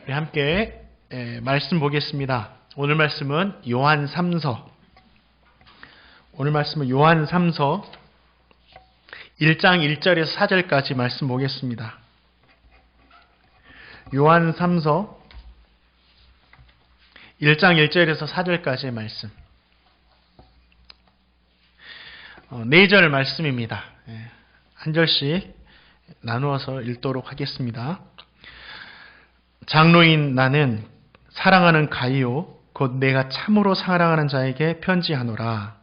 우리 함께 말씀 보겠습니다. 오늘 말씀은 요한 3서. 오늘 말씀은 요한 3서 1장 1절에서 4절까지 말씀 보겠습니다. 요한 3서 1장 1절에서 4절까지의 말씀. 4절 말씀입니다. 한 절씩 나누어서 읽도록 하겠습니다. 장로인 나는 사랑하는 가이오 곧 내가 참으로 사랑하는 자에게 편지하노라.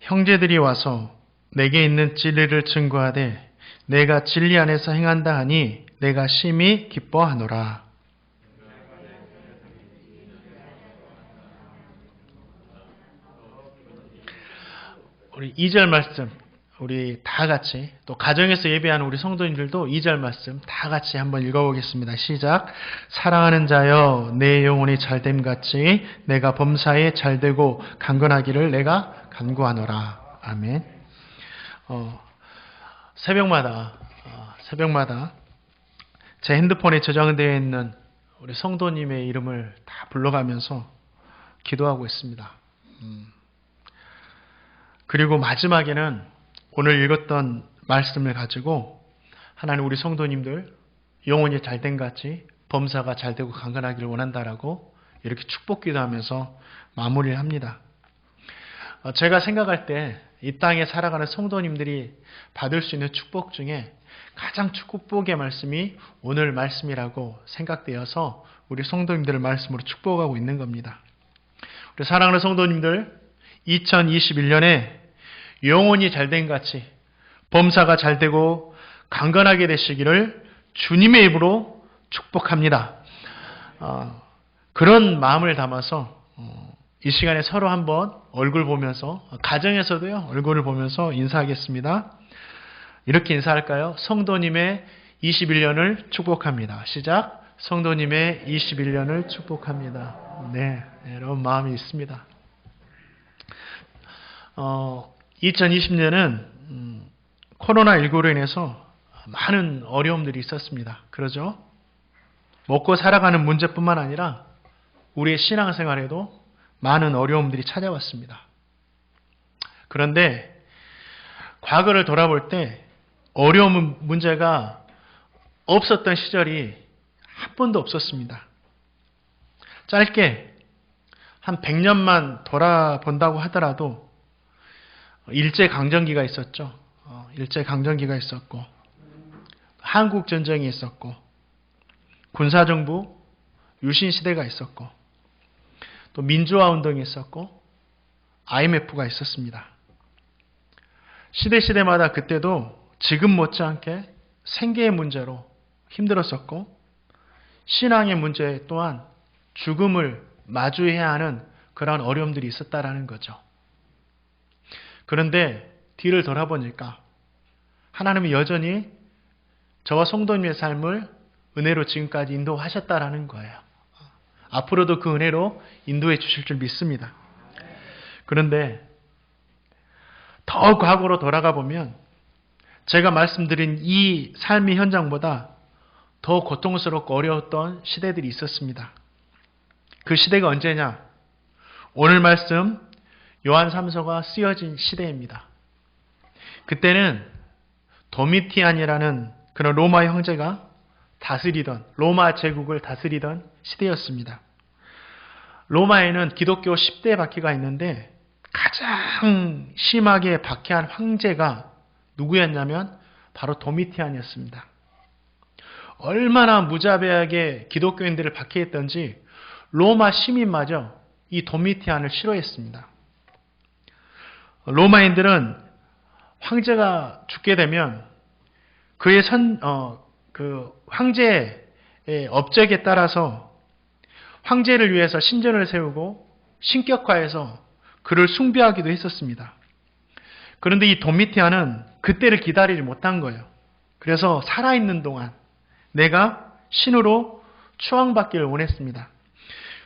형제들이 와서 내게 있는 진리를 증거하되 내가 진리 안에서 행한다 하니 내가 심히 기뻐하노라. 우리 2절 말씀, 우리 다 같이, 또 가정에서 예배하는 우리 성도님들도 2절 말씀 다 같이 한번 읽어보겠습니다. 시작. 사랑하는 자여, 내 영혼이 잘됨 같이 내가 범사에 잘되고 강건하기를 내가 간구하노라. 아멘. 새벽마다 제 핸드폰에 저장되어 있는 우리 성도님의 이름을 다 불러가면서 기도하고 있습니다. 그리고 마지막에는 오늘 읽었던 말씀을 가지고 하나님 우리 성도님들 영혼이 잘된 같이 범사가 잘되고 강건하기를 원한다라고 이렇게 축복 기도하면서 마무리를 합니다. 제가 생각할 때 이 땅에 살아가는 성도님들이 받을 수 있는 축복 중에 가장 축복의 말씀이 오늘 말씀이라고 생각되어서 우리 성도님들을 말씀으로 축복하고 있는 겁니다. 우리 사랑하는 성도님들 2021년에 영혼이 잘된 같이 범사가 잘되고 강건하게 되시기를 주님의 입으로 축복합니다. 그런 마음을 담아서 이 시간에 서로 한번 얼굴 보면서 가정에서도요 얼굴을 보면서 인사하겠습니다. 이렇게 인사할까요? 성도님의 21년을 축복합니다. 시작. 성도님의 21년을 축복합니다. 네, 이런 마음이 있습니다. 2020년은 코로나19로 인해서 많은 어려움들이 있었습니다. 그러죠? 먹고 살아가는 문제뿐만 아니라 우리의 신앙생활에도 많은 어려움들이 찾아왔습니다. 그런데 과거를 돌아볼 때 어려운 문제가 없었던 시절이 한 번도 없었습니다. 짧게 한 100년만 돌아본다고 하더라도 일제강점기가 있었죠. 일제강점기가 있었고 한국전쟁이 있었고 군사정부 유신시대가 있었고 또 민주화운동이 있었고 IMF가 있었습니다. 시대마다 그때도 지금 못지않게 생계의 문제로 힘들었었고 신앙의 문제 또한 죽음을 마주해야 하는 그런 어려움들이 있었다라는 거죠. 그런데 뒤를 돌아보니까 하나님이 여전히 저와 성도님의 삶을 은혜로 지금까지 인도하셨다라는 거예요. 앞으로도 그 은혜로 인도해 주실 줄 믿습니다. 그런데 더 과거로 돌아가 보면 제가 말씀드린 이 삶의 현장보다 더 고통스럽고 어려웠던 시대들이 있었습니다. 그 시대가 언제냐? 오늘 말씀 요한 3서가 쓰여진 시대입니다. 그때는 도미티안이라는 그런 로마 형제가 다스리던 로마 제국을 다스리던 시대였습니다. 로마에는 기독교 10대 박해가 있는데 가장 심하게 박해한 황제가 누구였냐면 바로 도미티안이었습니다. 얼마나 무자비하게 기독교인들을 박해했던지 로마 시민마저 이 도미티안을 싫어했습니다. 로마인들은 황제가 죽게 되면 그의 황제의 업적에 따라서 황제를 위해서 신전을 세우고 신격화해서 그를 숭배하기도 했었습니다. 그런데 이 도미티안은 그때를 기다리지 못한 거예요. 그래서 살아있는 동안 내가 신으로 추앙받기를 원했습니다.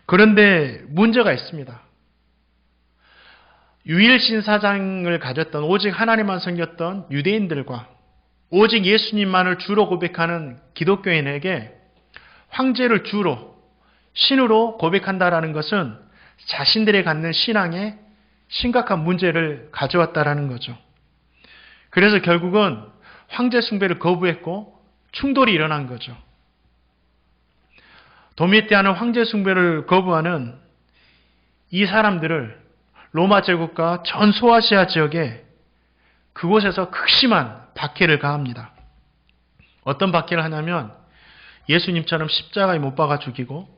그런데 문제가 있습니다. 유일신 사상을 가졌던 오직 하나님만 섬겼던 유대인들과 오직 예수님만을 주로 고백하는 기독교인에게 황제를 주로 신으로 고백한다라는 것은 자신들이 갖는 신앙에 심각한 문제를 가져왔다라는 거죠. 그래서 결국은 황제 숭배를 거부했고 충돌이 일어난 거죠. 도미티아는 황제 숭배를 거부하는 이 사람들을 로마 제국과 전 소아시아 지역에 그곳에서 극심한 박해를 가합니다. 어떤 박해를 하냐면 예수님처럼 십자가에 못 박아 죽이고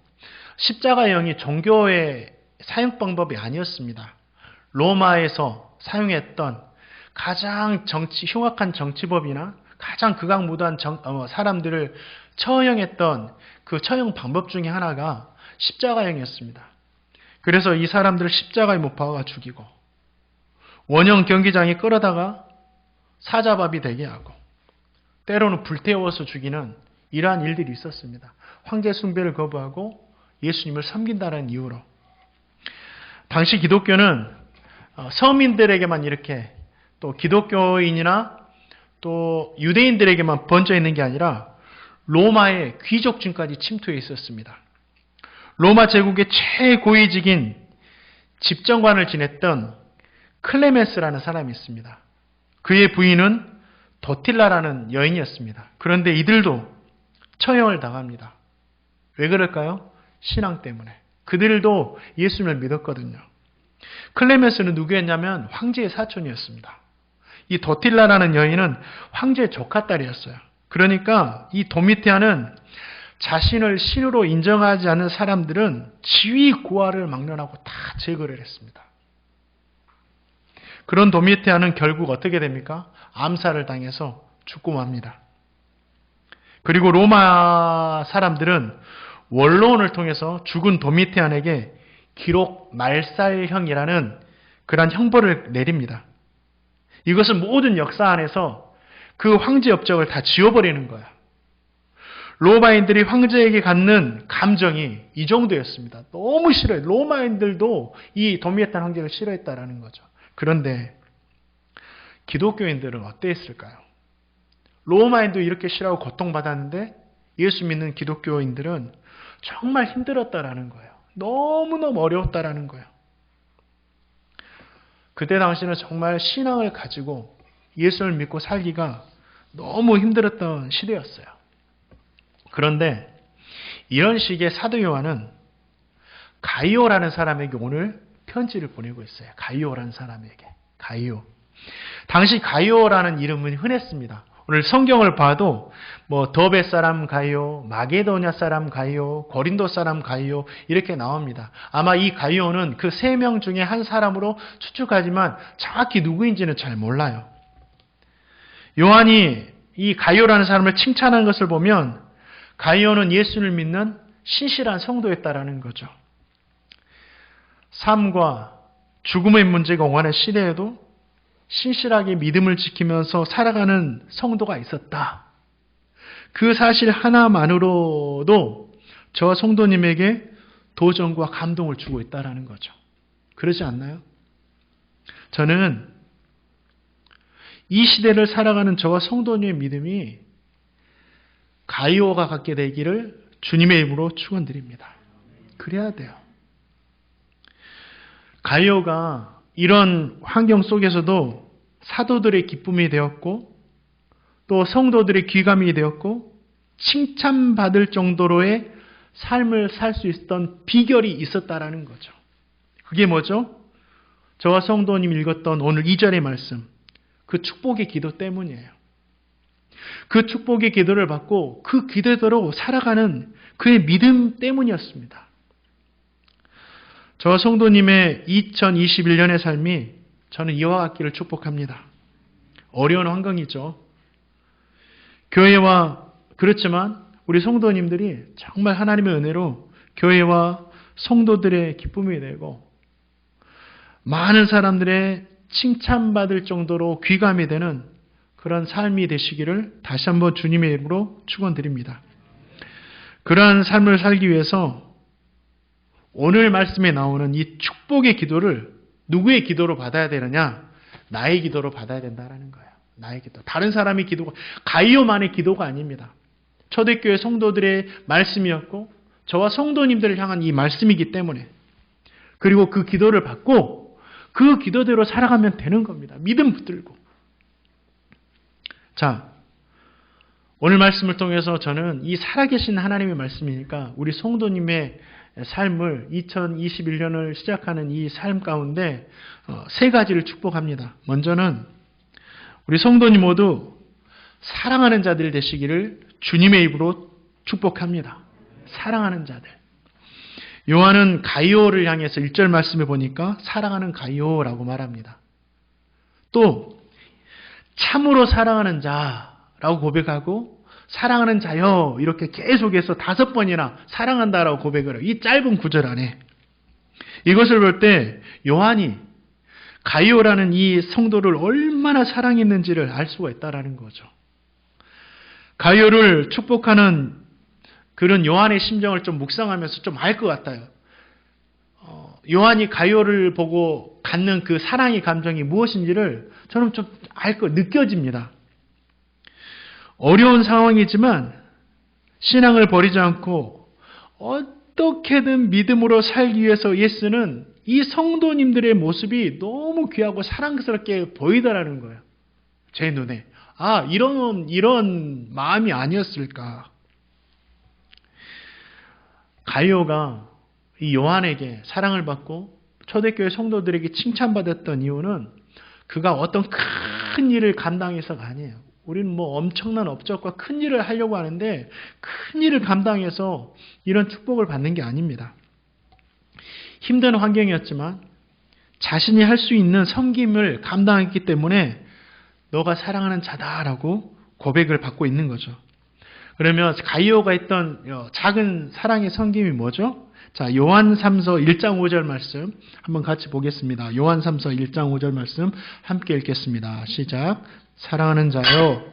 십자가의 영이 종교의 사용 방법이 아니었습니다. 로마에서 사용했던 가장 흉악한 정치법이나 가장 극악무도한 사람들을 처형했던 그 처형 방법 중에 하나가 십자가형이었습니다. 그래서 이 사람들을 십자가에 못 박아 죽이고 원형 경기장에 끌어다가 사자밥이 되게 하고 때로는 불태워서 죽이는 이러한 일들이 있었습니다. 황제 숭배를 거부하고 예수님을 섬긴다는 이유로. 당시 기독교는 서민들에게만 이렇게 또 기독교인이나 또 유대인들에게만 번져 있는 게 아니라 로마의 귀족층까지 침투해 있었습니다. 로마 제국의 최고위직인 집정관을 지냈던 클레멘스라는 사람이 있습니다. 그의 부인은 도틸라라는 여인이었습니다. 그런데 이들도 처형을 당합니다. 왜 그럴까요? 신앙 때문에. 그들도 예수님을 믿었거든요. 클레멘스는 누구였냐면 황제의 사촌이었습니다. 이 도틸라라는 여인은 황제의 조카딸이었어요. 그러니까 이 도미티아는 자신을 신으로 인정하지 않는 사람들은 지위 고하를 막론하고 다 제거를 했습니다. 그런 도미티아는 결국 어떻게 됩니까? 암살을 당해서 죽고 맙니다. 그리고 로마 사람들은 원로원을 통해서 죽은 도미티안에게 기록 말살형이라는 그러한 형벌을 내립니다. 이것은 모든 역사 안에서 그 황제 업적을 다 지워버리는 거야. 로마인들이 황제에게 갖는 감정이 이 정도였습니다. 너무 싫어요. 로마인들도 이 도미티안 황제를 싫어했다라는 거죠. 그런데 기독교인들은 어땠을까요? 로마인도 이렇게 싫어하고 고통받았는데 예수 믿는 기독교인들은 정말 힘들었다라는 거예요. 너무너무 어려웠다라는 거예요. 그때 당시는 정말 신앙을 가지고 예수를 믿고 살기가 너무 힘들었던 시대였어요. 그런데 이런 식의 사도 요한은 가이오라는 사람에게 오늘 편지를 보내고 있어요. 가이오라는 사람에게. 가이오. 당시 가이오라는 이름은 흔했습니다. 오늘 성경을 봐도 더베 사람 가이오, 마게도냐 사람 가이오, 고린도 사람 가이오 이렇게 나옵니다. 아마 이 가이오는 그 3명 중에 한 사람으로 추측하지만 정확히 누구인지는 잘 몰라요. 요한이 이 가이오라는 사람을 칭찬한 것을 보면 가이오는 예수를 믿는 신실한 성도였다라는 거죠. 삶과 죽음의 문제가 오가는 시대에도 신실하게 믿음을 지키면서 살아가는 성도가 있었다. 그 사실 하나만으로도 저 성도님에게 도전과 감동을 주고 있다는 거죠. 그러지 않나요? 저는 이 시대를 살아가는 저와 성도님의 믿음이 가이오가 갖게 되기를 주님의 이름으로 축원드립니다. 그래야 돼요. 가이오가 이런 환경 속에서도 사도들의 기쁨이 되었고 또 성도들의 귀감이 되었고 칭찬받을 정도로의 삶을 살 수 있었던 비결이 있었다라는 거죠. 그게 뭐죠? 저와 성도님 읽었던 오늘 2절의 말씀. 그 축복의 기도 때문이에요. 그 축복의 기도를 받고 그 기도대로 살아가는 그의 믿음 때문이었습니다. 저와 성도님의 2021년의 삶이 저는 이와 같기를 축복합니다. 어려운 환경이죠. 교회와 그렇지만 우리 성도님들이 정말 하나님의 은혜로 교회와 성도들의 기쁨이 되고 많은 사람들의 칭찬받을 정도로 귀감이 되는 그런 삶이 되시기를 다시 한번 주님의 이름으로 축원드립니다. 그러한 삶을 살기 위해서 오늘 말씀에 나오는 이 축복의 기도를 누구의 기도로 받아야 되느냐? 나의 기도로 받아야 된다라는 거예요. 나의 기도. 다른 사람의 기도가 가이오만의 기도가 아닙니다. 초대교회 성도들의 말씀이었고 저와 성도님들을 향한 이 말씀이기 때문에 그리고 그 기도를 받고 그 기도대로 살아가면 되는 겁니다. 믿음 붙들고. 자, 오늘 말씀을 통해서 저는 이 살아계신 하나님의 말씀이니까 우리 성도님의 삶을 2021년을 시작하는 이 삶 가운데 세 가지를 축복합니다. 먼저는 우리 성도님 모두 사랑하는 자들 되시기를 주님의 입으로 축복합니다. 사랑하는 자들. 요한은 가이오를 향해서 1절 말씀에 보니까 사랑하는 가이오라고 말합니다. 또 참으로 사랑하는 자라고 고백하고 사랑하는 자여 이렇게 계속해서 5번이나 사랑한다라고 고백을 해요. 이 짧은 구절 안에. 이것을 볼 때 요한이 가이오라는 이 성도를 얼마나 사랑했는지를 알 수가 있다라는 거죠. 가이오를 축복하는 그런 요한의 심정을 좀 묵상하면서 좀 알 것 같아요. 요한이 가이오를 보고 갖는 그 사랑의 감정이 무엇인지를 저는 좀 느껴집니다. 어려운 상황이지만 신앙을 버리지 않고 어떻게든 믿음으로 살기 위해서 예수는 이 성도님들의 모습이 너무 귀하고 사랑스럽게 보이더라는 거예요. 제 눈에. 이런 마음이 아니었을까. 가이오가 이 요한에게 사랑을 받고 초대교회 성도들에게 칭찬받았던 이유는 그가 어떤 큰 일을 감당해서가 아니에요. 우리는 엄청난 업적과 큰 일을 하려고 하는데 큰 일을 감당해서 이런 축복을 받는 게 아닙니다. 힘든 환경이었지만 자신이 할 수 있는 섬김을 감당했기 때문에 너가 사랑하는 자다라고 고백을 받고 있는 거죠. 그러면 가이오가 했던 작은 사랑의 섬김이 뭐죠? 자, 요한 3서 1장 5절 말씀 한번 같이 보겠습니다. 요한 3서 1장 5절 말씀 함께 읽겠습니다. 시작. 사랑하는 자여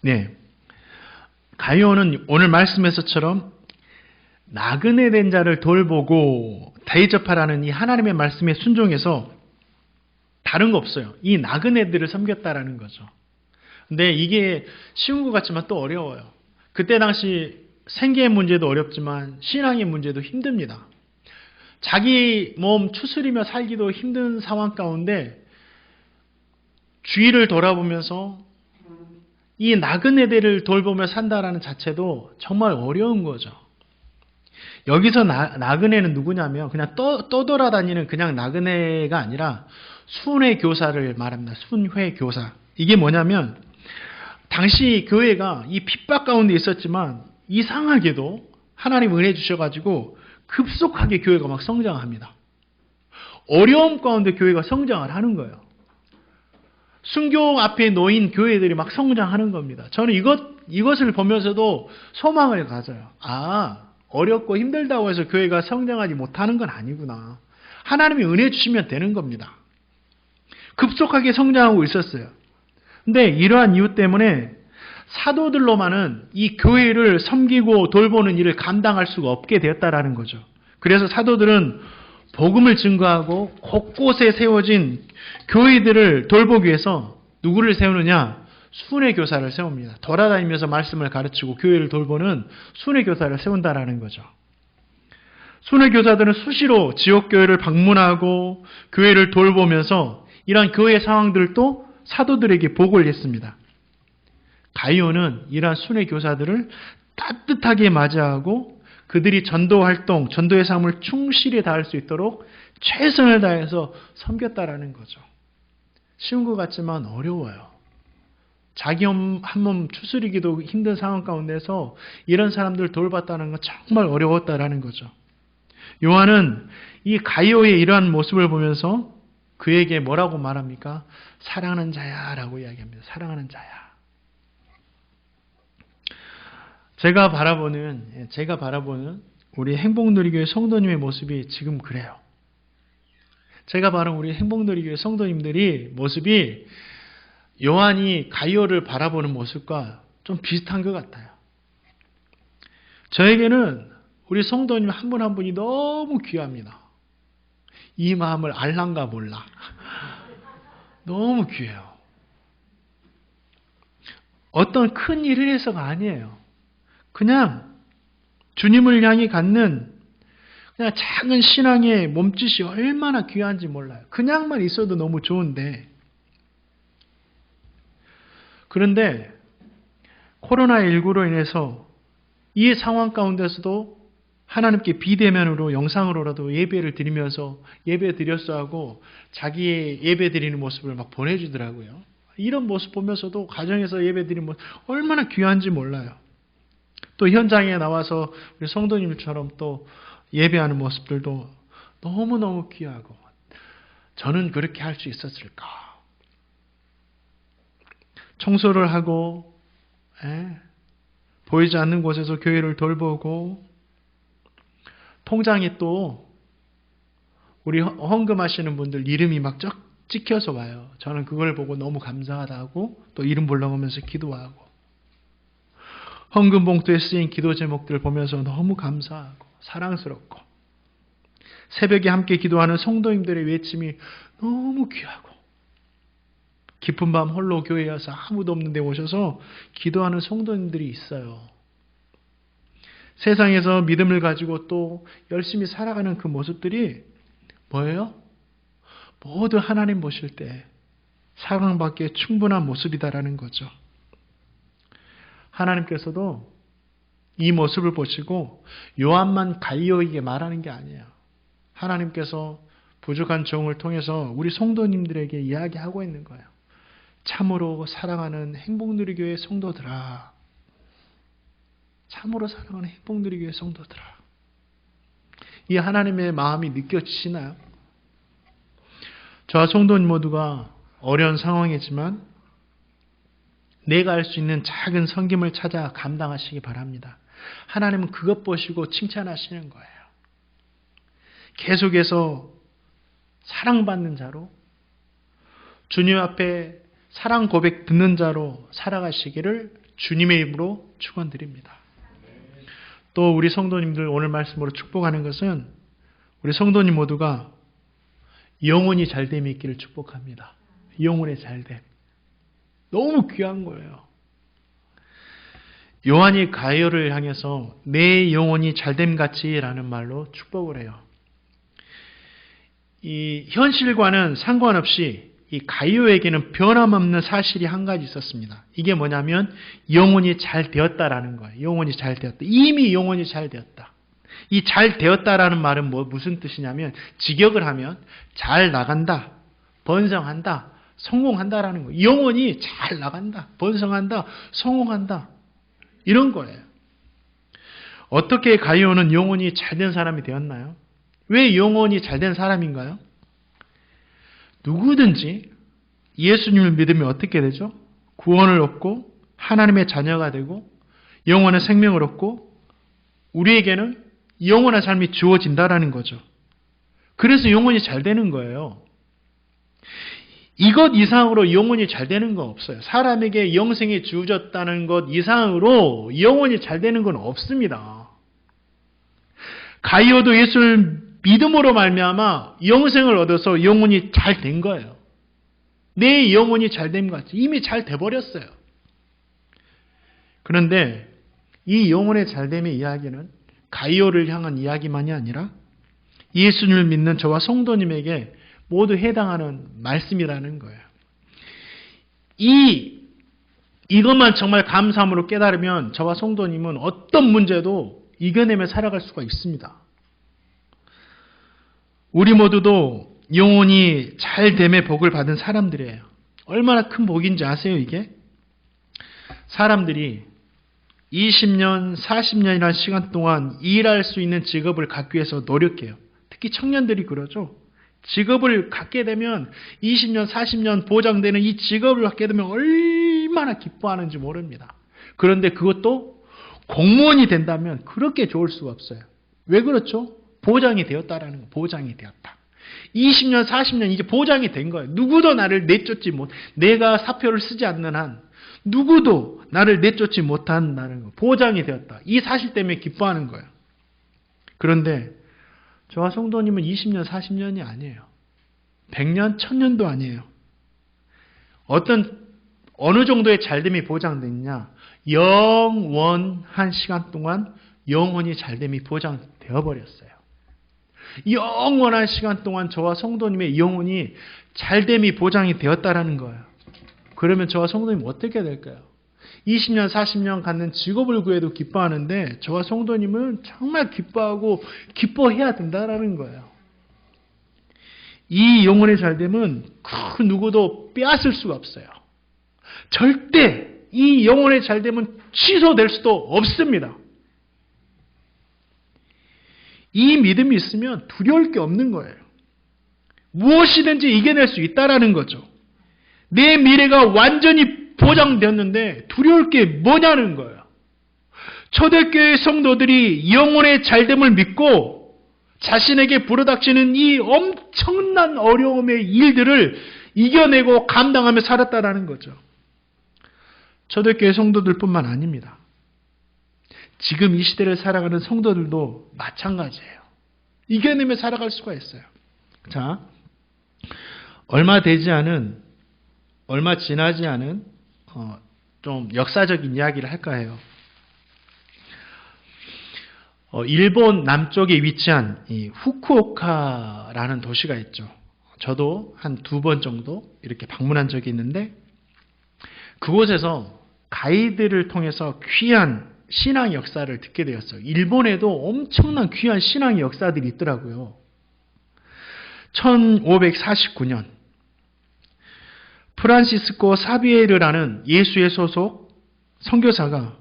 네, 가이오는 오늘 말씀에서처럼 나그네 된 자를 돌보고 대접하라는 이 하나님의 말씀에 순종해서 다른 거 없어요. 이 나그네들을 섬겼다라는 거죠. 근데 이게 쉬운 것 같지만 또 어려워요. 그때 당시 생계의 문제도 어렵지만 신앙의 문제도 힘듭니다. 자기 몸 추스리며 살기도 힘든 상황 가운데 주위를 돌아보면서 이 나그네들을 돌보며 산다라는 자체도 정말 어려운 거죠. 여기서 나그네는 누구냐면 그냥 떠돌아다니는 그냥 나그네가 아니라 순회 교사를 말합니다. 순회 교사. 이게 뭐냐면 당시 교회가 이 핍박 가운데 있었지만 이상하게도 하나님 은혜 주셔가지고 급속하게 교회가 막 성장합니다. 어려움 가운데 교회가 성장을 하는 거예요. 순교 앞에 놓인 교회들이 막 성장하는 겁니다. 저는 이것을 보면서도 소망을 가져요. 어렵고 힘들다고 해서 교회가 성장하지 못하는 건 아니구나. 하나님이 은혜 주시면 되는 겁니다. 급속하게 성장하고 있었어요. 근데 이러한 이유 때문에 사도들로만은 이 교회를 섬기고 돌보는 일을 감당할 수가 없게 되었다라는 거죠. 그래서 사도들은 복음을 증거하고 곳곳에 세워진 교회들을 돌보기 위해서 누구를 세우느냐? 순회 교사를 세웁니다. 돌아다니면서 말씀을 가르치고 교회를 돌보는 순회 교사를 세운다라는 거죠. 순회 교사들은 수시로 지역 교회를 방문하고 교회를 돌보면서 이러한 교회 상황들도 사도들에게 보고를 했습니다. 가이오는 이러한 순회 교사들을 따뜻하게 맞이하고 그들이 전도 활동, 전도의 삶을 충실히 다할 수 있도록 최선을 다해서 섬겼다라는 거죠. 쉬운 것 같지만 어려워요. 자기 한 몸 추스리기도 힘든 상황 가운데서 이런 사람들을 돌봤다는 건 정말 어려웠다라는 거죠. 요한은 이 가이오의 이러한 모습을 보면서 그에게 뭐라고 말합니까? 사랑하는 자야 라고 이야기합니다. 사랑하는 자야. 제가 바라보는 우리 행복누리교회 성도님의 모습이 지금 그래요. 제가 바라보는 우리 행복누리교회 성도님들이 모습이 요한이 가이오를 바라보는 모습과 좀 비슷한 것 같아요. 저에게는 우리 성도님 한 분 한 분이 너무 귀합니다. 이 마음을 알란가 몰라. 너무 귀해요. 어떤 큰 일을 해서가 아니에요. 그냥 주님을 향해 갖는 그냥 작은 신앙의 몸짓이 얼마나 귀한지 몰라요. 그냥만 있어도 너무 좋은데. 그런데 코로나19로 인해서 이 상황 가운데서도 하나님께 비대면으로 영상으로라도 예배를 드리면서 예배 드렸어 하고 자기의 예배 드리는 모습을 막 보내주더라고요. 이런 모습 보면서도 가정에서 예배 드리는 모습 얼마나 귀한지 몰라요. 또 현장에 나와서 우리 성도님처럼 또 예배하는 모습들도 너무너무 귀하고 저는 그렇게 할 수 있었을까? 청소를 하고 보이지 않는 곳에서 교회를 돌보고 통장에 또 우리 헌금하시는 분들 이름이 막 찍혀서 와요. 저는 그걸 보고 너무 감사하다고 또 이름 불러가면서 기도하고 헌금 봉투에 쓰인 기도 제목들을 보면서 너무 감사하고 사랑스럽고 새벽에 함께 기도하는 성도님들의 외침이 너무 귀하고 깊은 밤 홀로 교회에 와서 아무도 없는 데 오셔서 기도하는 성도님들이 있어요. 세상에서 믿음을 가지고 또 열심히 살아가는 그 모습들이 뭐예요? 모두 하나님 보실 때 사랑받기에 충분한 모습이다라는 거죠. 하나님께서도 이 모습을 보시고 요한만 갈리오에게 말하는 게 아니에요. 하나님께서 부족한 종을 통해서 우리 성도님들에게 이야기하고 있는 거예요. 참으로 사랑하는 행복누리교회 성도들아. 참으로 사랑하는 행복누리교회 성도들아. 이 하나님의 마음이 느껴지시나요? 저와 성도님 모두가 어려운 상황이지만 내가 할 수 있는 작은 섬김을 찾아 감당하시기 바랍니다. 하나님은 그것 보시고 칭찬하시는 거예요. 계속해서 사랑받는 자로 주님 앞에 사랑 고백 듣는 자로 살아가시기를 주님의 이름으로 축원드립니다. 또 우리 성도님들 오늘 말씀으로 축복하는 것은 우리 성도님 모두가 영혼이 잘됨이 있기를 축복합니다. 영혼의 잘됨. 너무 귀한 거예요. 요한이 가이오를 향해서 내 영혼이 잘됨같이 라는 말로 축복을 해요. 이 현실과는 상관없이 이 가이오에게는 변함없는 사실이 한 가지 있었습니다. 이게 뭐냐면 영혼이 잘 되었다라는 거예요. 영혼이 잘 되었다. 이미 영혼이 잘 되었다. 이 잘 되었다라는 말은 무슨 뜻이냐면 직역을 하면 잘 나간다, 번성한다, 성공한다라는 거예요. 영혼이 잘 나간다, 번성한다, 성공한다. 이런 거예요. 어떻게 가이오는 영혼이 잘된 사람이 되었나요? 왜 영혼이 잘된 사람인가요? 누구든지 예수님을 믿으면 어떻게 되죠? 구원을 얻고 하나님의 자녀가 되고 영원한 생명을 얻고 우리에게는 영원한 삶이 주어진다라는 거죠. 그래서 영혼이 잘 되는 거예요. 이것 이상으로 영혼이 잘 되는 건 없어요. 사람에게 영생이 주어졌다는 것 이상으로 영혼이 잘 되는 건 없습니다. 가이오도 예수를 믿음으로 말미암아 영생을 얻어서 영혼이 잘 된 거예요. 내 영혼이 잘 된 것 같이 이미 잘 돼버렸어요. 그런데 이 영혼의 잘됨의 이야기는 가이오를 향한 이야기만이 아니라 예수님을 믿는 저와 성도님에게 모두 해당하는 말씀이라는 거예요. 이것만 정말 감사함으로 깨달으면 저와 성도님은 어떤 문제도 이겨내며 살아갈 수가 있습니다. 우리 모두도 영혼이 잘됨의 복을 받은 사람들이에요. 얼마나 큰 복인지 아세요, 이게? 사람들이 20년, 40년이라는 시간 동안 일할 수 있는 직업을 갖기 위해서 노력해요. 특히 청년들이 그러죠. 직업을 갖게 되면 20년, 40년 보장되는 이 직업을 갖게 되면 얼마나 기뻐하는지 모릅니다. 그런데 그것도 공무원이 된다면 그렇게 좋을 수가 없어요. 왜 그렇죠? 보장이 되었다라는 거, 보장이 되었다. 20년, 40년 이제 보장이 된 거예요. 누구도 나를 내쫓지 못, 내가 사표를 쓰지 않는 한, 누구도 나를 내쫓지 못한다는 거, 보장이 되었다. 이 사실 때문에 기뻐하는 거예요. 그런데 저와 성도님은 20년, 40년이 아니에요. 100년, 1000년도 아니에요. 어느 정도의 잘됨이 보장되느냐? 영원한 시간 동안 영원히 잘됨이 보장되어 버렸어요. 영원한 시간 동안 저와 성도님의 영혼이 잘됨이 보장이 되었다라는 거예요. 그러면 저와 성도님 어떻게 될까요? 20년, 40년 갖는 직업을 구해도 기뻐하는데 저와 성도님은 정말 기뻐하고 기뻐해야 된다라는 거예요. 이 영혼의 잘됨은 그 누구도 빼앗을 수가 없어요. 절대 이 영혼의 잘됨은 취소될 수도 없습니다. 이 믿음이 있으면 두려울 게 없는 거예요. 무엇이든지 이겨낼 수 있다라는 거죠. 내 미래가 완전히 보장되었는데 두려울 게 뭐냐는 거예요. 초대교회 성도들이 영혼의 잘됨을 믿고 자신에게 불어닥치는 이 엄청난 어려움의 일들을 이겨내고 감당하며 살았다라는 거죠. 초대교회 성도들뿐만 아닙니다. 지금 이 시대를 살아가는 성도들도 마찬가지예요. 이겨내며 살아갈 수가 있어요. 자, 얼마 지나지 않은 좀 역사적인 이야기를 할까 해요. 일본 남쪽에 위치한 이 후쿠오카라는 도시가 있죠. 저도 한 2번 정도 이렇게 방문한 적이 있는데 그곳에서 가이드를 통해서 귀한 신앙 역사를 듣게 되었어요. 일본에도 엄청난 귀한 신앙의 역사들이 있더라고요. 1549년 프란시스코 사비에르라는 예수의 소속 선교사가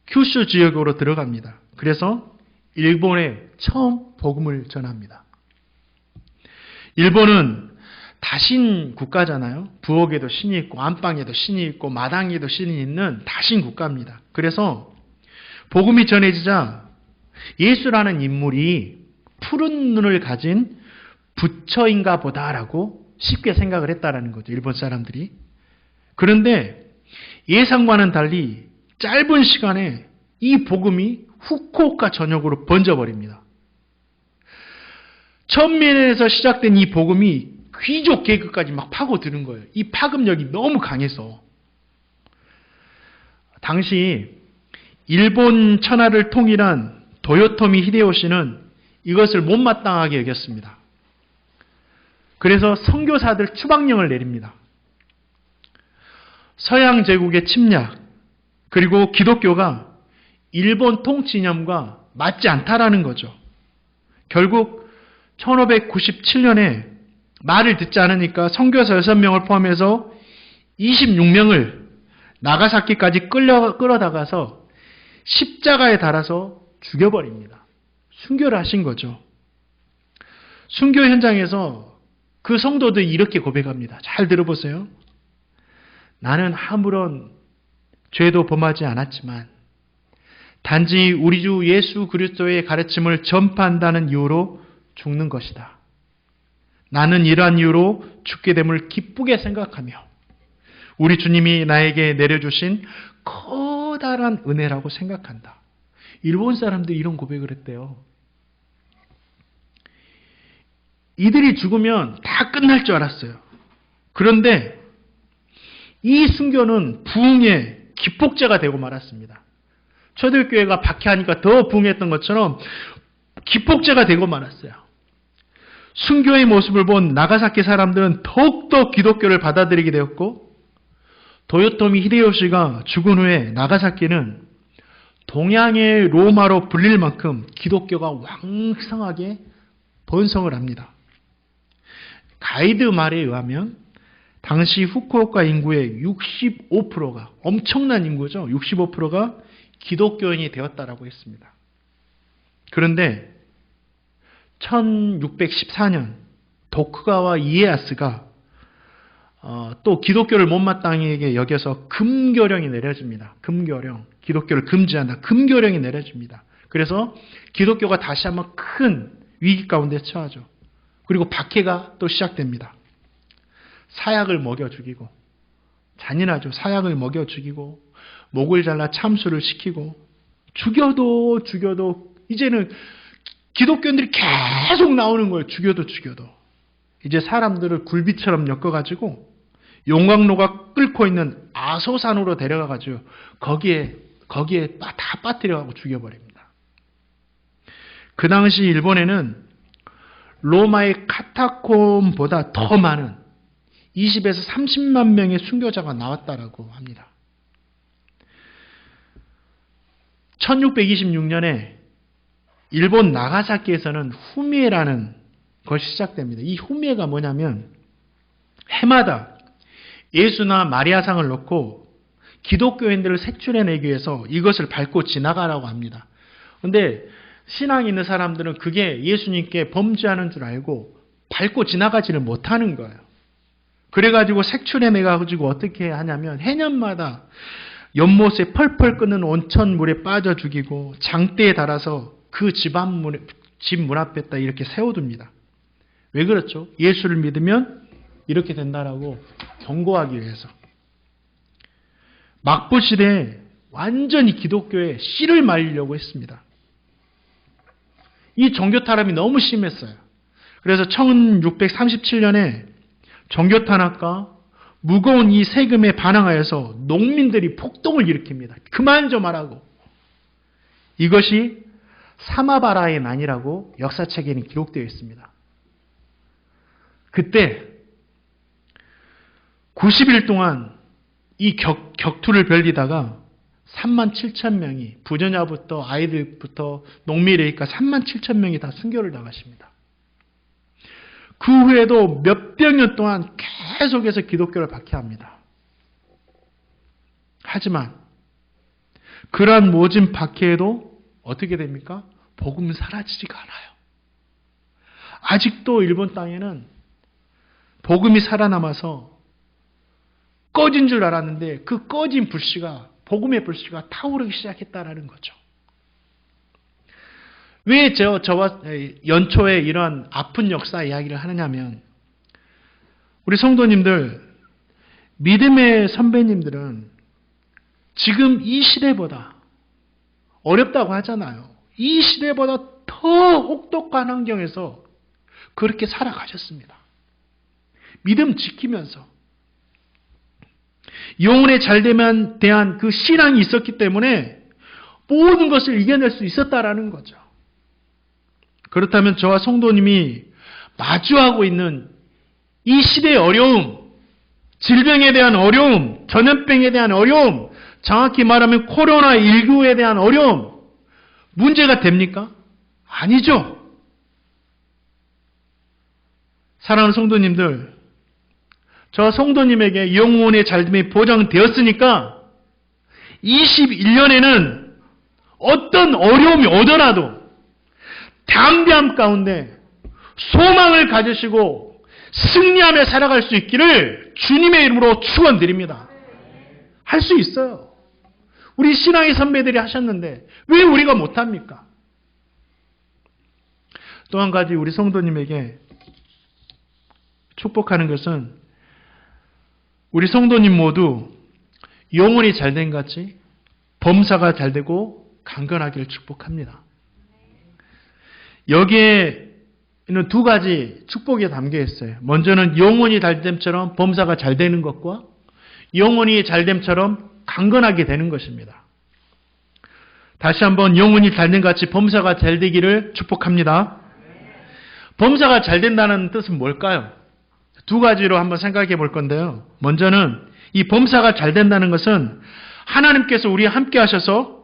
큐슈 지역으로 들어갑니다. 그래서 일본에 처음 복음을 전합니다. 일본은 다신 국가잖아요. 부엌에도 신이 있고 안방에도 신이 있고 마당에도 신이 있는 다신 국가입니다. 그래서 복음이 전해지자 예수라는 인물이 푸른 눈을 가진 부처인가 보다라고 쉽게 생각을 했다라는 거죠. 일본 사람들이. 그런데 예상과는 달리 짧은 시간에 이 복음이 후쿠오카 전역으로 번져버립니다. 천민에서 시작된 이 복음이 귀족 계급까지 막 파고드는 거예요. 이 파급력이 너무 강해서. 당시 일본 천하를 통일한 도요토미 히데요시는 이것을 못마땅하게 여겼습니다. 그래서 선교사들 추방령을 내립니다. 서양 제국의 침략, 그리고 기독교가 일본 통치 이념과 맞지 않다라는 거죠. 결국 1597년에 말을 듣지 않으니까 선교사 6명을 포함해서 26명을 나가사키까지 끌어다가서 십자가에 달아서 죽여버립니다. 순교를 하신 거죠. 순교 현장에서 그 성도들이 이렇게 고백합니다. 잘 들어보세요. 나는 아무런 죄도 범하지 않았지만 단지 우리 주 예수 그리스도의 가르침을 전파한다는 이유로 죽는 것이다. 나는 이러한 이유로 죽게 됨을 기쁘게 생각하며 우리 주님이 나에게 내려주신 커다란 은혜라고 생각한다. 일본 사람들이 이런 고백을 했대요. 이들이 죽으면 다 끝날 줄 알았어요. 그런데 이 순교는 부흥의 기폭제가 되고 말았습니다. 초대교회가 박해하니까 더 부흥했던 것처럼 기폭제가 되고 말았어요. 순교의 모습을 본 나가사키 사람들은 더욱더 기독교를 받아들이게 되었고 도요토미 히데요시가 죽은 후에 나가사키는 동양의 로마로 불릴 만큼 기독교가 왕성하게 번성을 합니다. 가이드 말에 의하면 당시 후쿠오카 인구의 65%가 엄청난 인구죠. 65%가 기독교인이 되었다라고 했습니다. 그런데 1614년 도쿠가와 이에야스가 또 기독교를 못마땅하게 여겨서 금교령이 내려집니다. 금교령. 기독교를 금지한다. 금교령이 내려집니다. 그래서 기독교가 다시 한번 큰 위기 가운데 처하죠. 그리고 박해가 또 시작됩니다. 사약을 먹여 죽이고 잔인하죠. 사약을 먹여 죽이고 목을 잘라 참수를 시키고 죽여도 이제는 기독교인들이 계속 나오는 거예요. 죽여도 이제 사람들을 굴비처럼 엮어가지고 용광로가 끓고 있는 아소산으로 데려가가지고 거기에 다 빠뜨려가고 죽여버립니다. 그 당시 일본에는 로마의 카타콤보다 더 많은 20에서 30만 명의 순교자가 나왔다라고 합니다. 1626년에 일본 나가사키에서는 후미에라는 것이 시작됩니다. 이 후미에가 뭐냐면 해마다 예수나 마리아상을 놓고 기독교인들을 색출해내기 위해서 이것을 밟고 지나가라고 합니다. 그런데 신앙이 있는 사람들은 그게 예수님께 범죄하는 줄 알고 밟고 지나가지를 못하는 거예요. 그래가지고 색출해내가지고 어떻게 하냐면 해년마다 연못에 펄펄 끓는 온천물에 빠져 죽이고 장대에 달아서 그 집 문 앞에다 이렇게 세워둡니다. 왜 그렇죠? 예수를 믿으면 이렇게 된다라고 경고하기 위해서. 막부 시대에 완전히 기독교에 씨를 말리려고 했습니다. 이 종교 탄압이 너무 심했어요. 그래서 1637년에 종교 탄압과 무거운 이 세금에 반항하여서 농민들이 폭동을 일으킵니다. 그만 좀 하라고. 이것이 사마바라의 난이라고 역사책에는 기록되어 있습니다. 그때 90일 동안 이 격투를 벌이다가 37,000명이 부녀자부터 아이들부터 농민이니까 37,000명이 다 순교를 당하십니다. 그 후에도 몇백 년 동안 계속해서 기독교를 박해합니다. 하지만 그러한 모진 박해에도 어떻게 됩니까? 복음은 사라지지가 않아요. 아직도 일본 땅에는 복음이 살아남아서 꺼진 줄 알았는데 그 꺼진 불씨가 복음의 불씨가 타오르기 시작했다라는 거죠. 왜 저와 연초에 이러한 아픈 역사 이야기를 하느냐면 우리 성도님들 믿음의 선배님들은 지금 이 시대보다 어렵다고 하잖아요. 이 시대보다 더 혹독한 환경에서 그렇게 살아가셨습니다. 믿음 지키면서 영혼의 잘됨에 대한 그 신앙이 있었기 때문에 모든 것을 이겨낼 수 있었다라는 거죠. 그렇다면 저와 성도님이 마주하고 있는 이 시대의 어려움, 질병에 대한 어려움, 전염병에 대한 어려움, 정확히 말하면 코로나19에 대한 어려움, 문제가 됩니까? 아니죠. 사랑하는 성도님들, 저 성도님에게 영혼의 잘됨이 보장되었으니까 21년에는 어떤 어려움이 오더라도 담대함 가운데 소망을 가지시고 승리하며 살아갈 수 있기를 주님의 이름으로 축원드립니다. 할 수 있어요. 우리 신앙의 선배들이 하셨는데 왜 우리가 못합니까? 또 한 가지 우리 성도님에게 축복하는 것은 우리 성도님 모두 영혼이 잘된 같이 범사가 잘되고 강건하기를 축복합니다. 여기에는 두 가지 축복이 담겨 있어요. 먼저는 영혼이 잘됨처럼 범사가 잘 되는 것과 영혼이 잘됨처럼 강건하게 되는 것입니다. 다시 한번 영혼이 잘된 같이 범사가 잘 되기를 축복합니다. 범사가 잘 된다는 뜻은 뭘까요? 두 가지로 한번 생각해 볼 건데요. 먼저는 이 범사가 잘 된다는 것은 하나님께서 우리와 함께 하셔서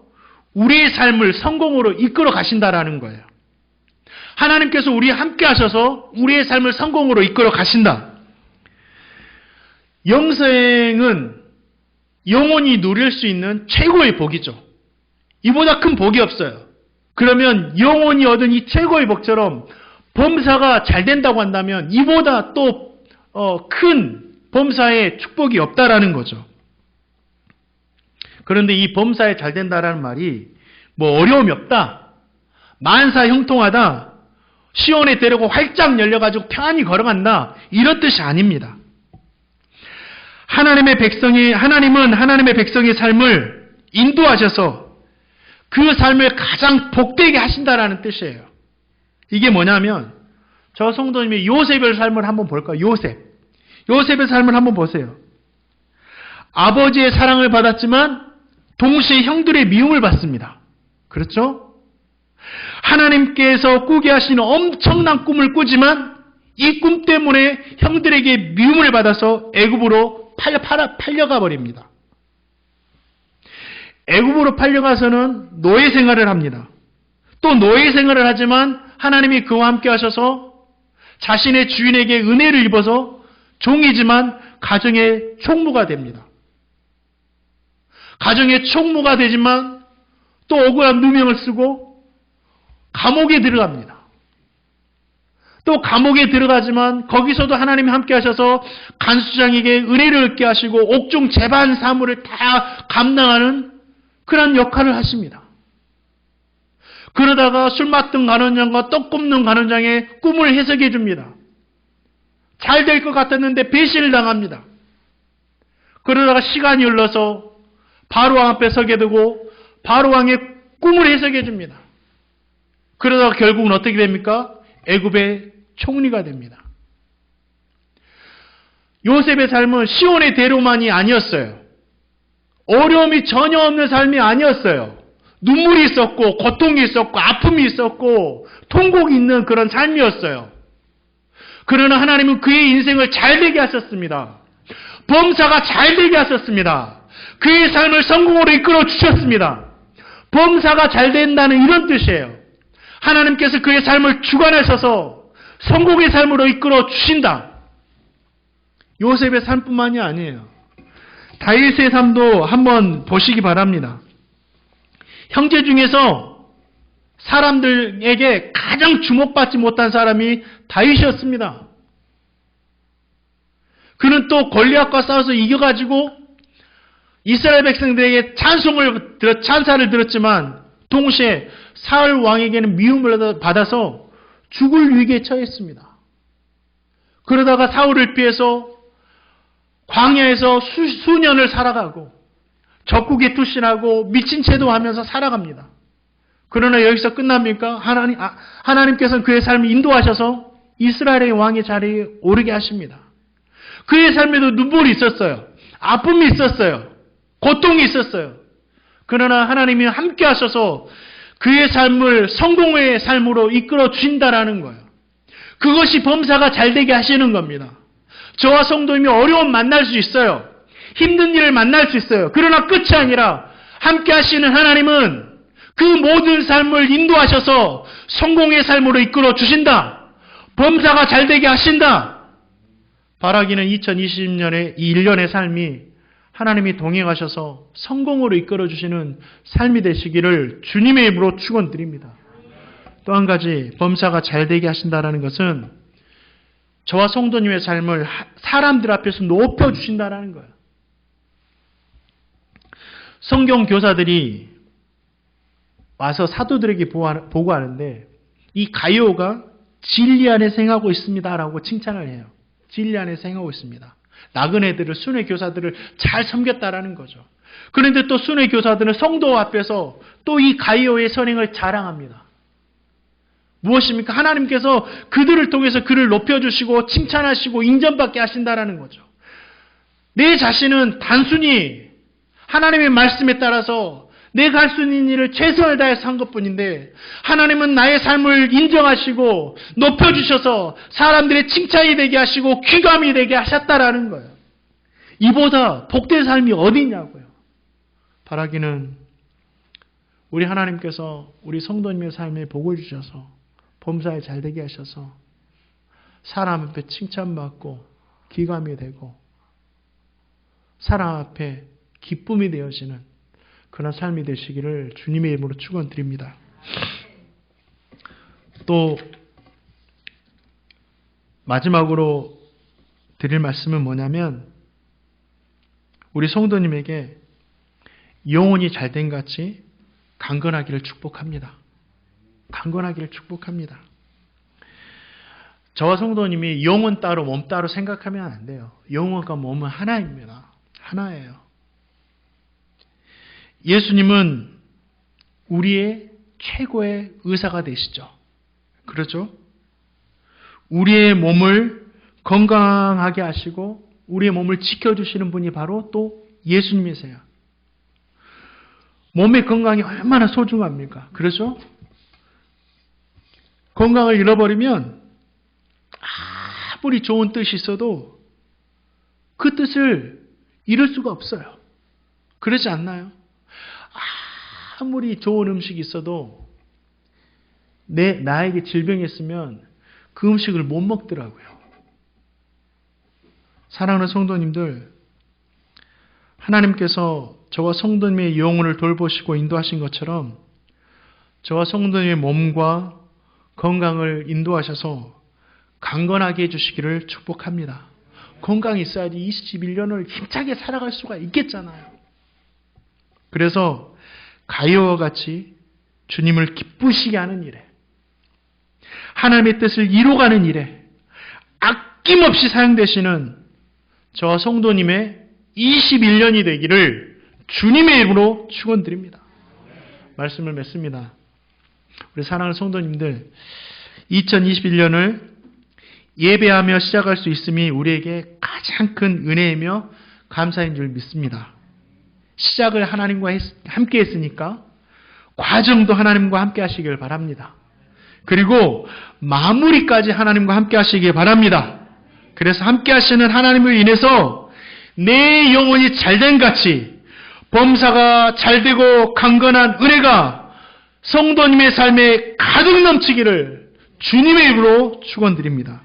우리의 삶을 성공으로 이끌어 가신다라는 거예요. 하나님께서 우리와 함께 하셔서 우리의 삶을 성공으로 이끌어 가신다. 영생은 영혼이 누릴 수 있는 최고의 복이죠. 이보다 큰 복이 없어요. 그러면 영혼이 얻은 이 최고의 복처럼 범사가 잘 된다고 한다면 이보다 또 큰 범사의 축복이 없다라는 거죠. 그런데 이 범사에 잘 된다라는 말이 뭐 어려움이 없다, 만사 형통하다, 시온에 데리고 활짝 열려가지고 편안히 걸어간다 이런 뜻이 아닙니다. 하나님은 하나님의 백성의 삶을 인도하셔서 그 삶을 가장 복되게 하신다라는 뜻이에요. 이게 뭐냐면 저 성도님이 요셉의 삶을 한번 볼까요? 요셉의 삶을 한번 보세요. 아버지의 사랑을 받았지만 동시에 형들의 미움을 받습니다. 그렇죠? 하나님께서 꾸게 하시는 엄청난 꿈을 꾸지만 이 꿈 때문에 형들에게 미움을 받아서 애굽으로 팔려가 버립니다. 애굽으로 팔려가서는 노예 생활을 합니다. 또 노예 생활을 하지만 하나님이 그와 함께 하셔서 자신의 주인에게 은혜를 입어서 종이지만 가정의 총무가 됩니다. 가정의 총무가 되지만 또 억울한 누명을 쓰고 감옥에 들어갑니다. 또 감옥에 들어가지만 거기서도 하나님이 함께 하셔서 간수장에게 은혜를 얻게 하시고 옥중 재반 사무를 다 감당하는 그런 역할을 하십니다. 그러다가 술 맡던 간원장과 떡 굽는 간원장의 꿈을 해석해 줍니다. 잘 될 것 같았는데 배신을 당합니다. 그러다가 시간이 흘러서 바로왕 앞에 서게 되고 바로왕의 꿈을 해석해 줍니다. 그러다가 결국은 어떻게 됩니까? 애굽의 총리가 됩니다. 요셉의 삶은 시온의 대로만이 아니었어요. 어려움이 전혀 없는 삶이 아니었어요. 눈물이 있었고 고통이 있었고 아픔이 있었고 통곡이 있는 그런 삶이었어요. 그러나 하나님은 그의 인생을 잘되게 하셨습니다. 범사가 잘되게 하셨습니다. 그의 삶을 성공으로 이끌어 주셨습니다. 범사가 잘 된다는 이런 뜻이에요. 하나님께서 그의 삶을 주관하셔서 성공의 삶으로 이끌어 주신다. 요셉의 삶뿐만이 아니에요. 다윗의 삶도 한번 보시기 바랍니다. 형제 중에서 사람들에게 가장 주목받지 못한 사람이 다윗이었습니다. 그는 또 골리앗과 싸워서 이겨가지고 이스라엘 백성들에게 찬사를 들었지만 동시에 사울 왕에게는 미움을 받아서 죽을 위기에 처했습니다. 그러다가 사울을 피해서 광야에서 수년을 살아가고 적국에 투신하고 미친 채도 하면서 살아갑니다. 그러나 여기서 끝납니까? 하나님께서는 그의 삶을 인도하셔서 이스라엘의 왕의 자리에 오르게 하십니다. 그의 삶에도 눈물이 있었어요. 아픔이 있었어요. 고통이 있었어요. 그러나 하나님이 함께 하셔서 그의 삶을 성공의 삶으로 이끌어 주신다라는 거예요. 그것이 범사가 잘되게 하시는 겁니다. 저와 성도님이 어려움 만날 수 있어요. 힘든 일을 만날 수 있어요. 그러나 끝이 아니라 함께 하시는 하나님은 그 모든 삶을 인도하셔서 성공의 삶으로 이끌어 주신다. 범사가 잘되게 하신다. 바라기는 2020년에 이 1년의 삶이 하나님이 동행하셔서 성공으로 이끌어 주시는 삶이 되시기를 주님의 이름으로 축원드립니다. 또 한 가지 범사가 잘되게 하신다라는 것은 저와 성도님의 삶을 사람들 앞에서 높여주신다라는 거예요. 성경 교사들이 와서 사도들에게 보고하는데 이 가이오가 진리 안에 생하고 있습니다라고 칭찬을 해요. 진리 안에 생하고 있습니다. 나그네들을 순회 교사들을 잘 섬겼다라는 거죠. 그런데 또 순회 교사들은 성도 앞에서 또 이 가이오의 선행을 자랑합니다. 무엇입니까? 하나님께서 그들을 통해서 그를 높여주시고 칭찬하시고 인정받게 하신다라는 거죠. 내 자신은 단순히 하나님의 말씀에 따라서 내가 할 수 있는 일을 최선을 다해서 한 것뿐인데 하나님은 나의 삶을 인정하시고 높여주셔서 사람들의 칭찬이 되게 하시고 귀감이 되게 하셨다라는 거예요. 이보다 복된 삶이 어디 있냐고요. 바라기는 우리 하나님께서 우리 성도님의 삶에 복을 주셔서 범사에 잘되게 하셔서 사람 앞에 칭찬받고 귀감이 되고 사람 앞에 기쁨이 되어지는 그런 삶이 되시기를 주님의 이름으로 축원드립니다. 또 마지막으로 드릴 말씀은 뭐냐면 우리 성도님에게 영혼이 잘된 같이 강건하기를 축복합니다. 강건하기를 축복합니다. 저와 성도님이 영혼 따로 몸 따로 생각하면 안 돼요. 영혼과 몸은 하나입니다. 하나예요. 예수님은 우리의 최고의 의사가 되시죠. 그렇죠? 우리의 몸을 건강하게 하시고 우리의 몸을 지켜주시는 분이 바로 또 예수님이세요. 몸의 건강이 얼마나 소중합니까? 그렇죠? 건강을 잃어버리면 아무리 좋은 뜻이 있어도 그 뜻을 이룰 수가 없어요. 그렇지 않나요? 아무리 좋은 음식이 있어도 나에게 질병이 있으면 그 음식을 못 먹더라고요. 사랑하는 성도님들, 하나님께서 저와 성도님의 영혼을 돌보시고 인도하신 것처럼 저와 성도님의 몸과 건강을 인도하셔서 강건하게 해주시기를 축복합니다. 건강이 있어야지 21년을 힘차게 살아갈 수가 있겠잖아요. 그래서 가요와 같이 주님을 기쁘시게 하는 일에, 하나님의 뜻을 이루어가는 일에 아낌없이 사용되시는 저와 성도님의 21년이 되기를 주님의 이름으로 축원드립니다. 말씀을 맺습니다. 우리 사랑하는 성도님들, 2021년을 예배하며 시작할 수 있음이 우리에게 가장 큰 은혜이며 감사인 줄 믿습니다. 시작을 하나님과 함께 했으니까 과정도 하나님과 함께 하시길 바랍니다. 그리고 마무리까지 하나님과 함께 하시길 바랍니다. 그래서 함께 하시는 하나님을 인해서 내 영혼이 잘된 같이 범사가 잘되고 강건한 은혜가 성도님의 삶에 가득 넘치기를 주님의 이름으로 축원드립니다.